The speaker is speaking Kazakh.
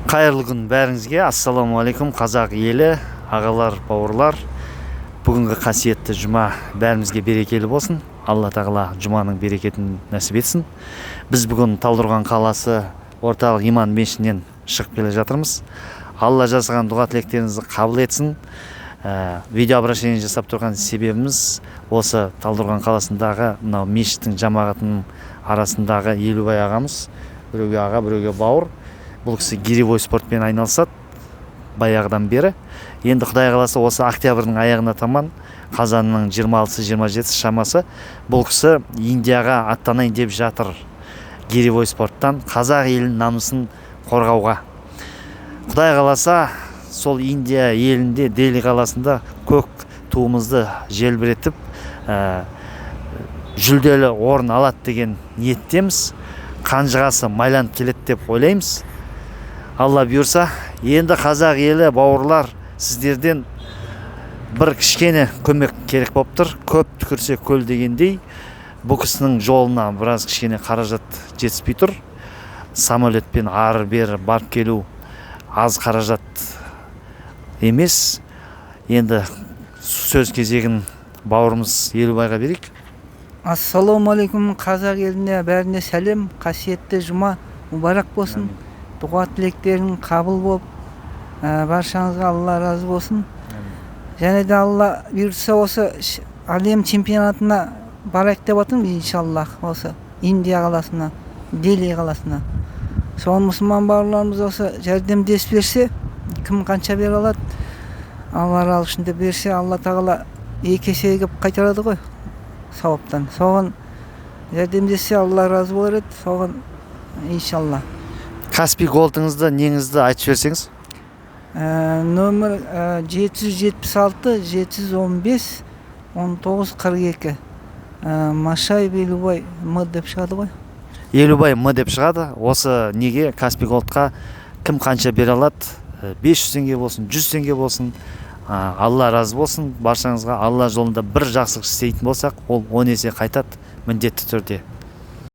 Қайырлы күн бәріңізге. Ассаламуалейкум қазақ елі, ағалар, бауырлар. Бүгінгі қасиетті жұма бәрімізге берекелі болсын. Алла тағала жұманың берекетін нәсіп етсін. Біз бүгін Талдықорған қаласы орталық иман мешітінен шығып келе жатырмыз. Алла жазған дұға тілектеріңізді қабыл етсін. Видео обращение жасап тұрған себебіміз осы Талдықорған қаласындағы мынау мешіттің жамағатының арасындағы Елубай ағамыз, біреуге аға, біреуге бауыр. Бұл кісі гиревой спортпен айналысады баяғыдан бері. Енді Құдай қаласа осы октябрьдің аяғына таман, қазанның 26-27 шамасы, бұл кісі Индияға аттанайын деп жатыр. Гиревой спорттан қазақ елінің намысын қорғауға. Құдай қаласа сол Индия елінде, Дели қаласында көк туымызды желбіретіп, жүлделі орын алады деген ниеттеміз. Қанжығасы майланып келеді деп ойлаймыз. Алла бұйырса, енді қазақ елі, бауырлар, сіздерден бір кішкене көмек керек болып тұр. Көп түкірсе көл дегендей, бұл кісінің жолына біраз кішкене қаражат жетіспей тұр. Самолетпен ары-бері барып келу аз қаражат емес. Енді сөз кезегін бауырымыз Елубайға берейік. Ассаламуалейкум, қазақ еліне бәріне сәлем, қасиетті жұма мұбарак болсын. Дұға тілектерің қабыл болып, баршаңызға Алла разы болсын. Және де Алла бұйыртса осы әлем чемпионатына барайық деп жатырмыз, иншаллах, осы Индия қаласына, Дели қаласына. Соған мұсылман бауырларымыз осы жәрдемдесіп берсе, кім қанша бере алады, Алла разы үшін деп берсе, Алла тағала екі есе қылып қайтарады ғой сауаптан. Соған жәрдемдессе Алла разы болар еді, соған иншалла. Каспий голдыңызды, неңізді айтып берсеңіз? Нөмір 776-715-1942. Машай Елубай М деп шығады ғой. Елубай М деп шығады. Осы неге Каспий голдқа кім қанша бере алады? 500 теңге болсын, 100 теңге болсын. Алла разы болсын. Баршаңызға Алла жолында бір жақсылық істейтін болсақ, ол 10 есе қайтады міндетті түрде.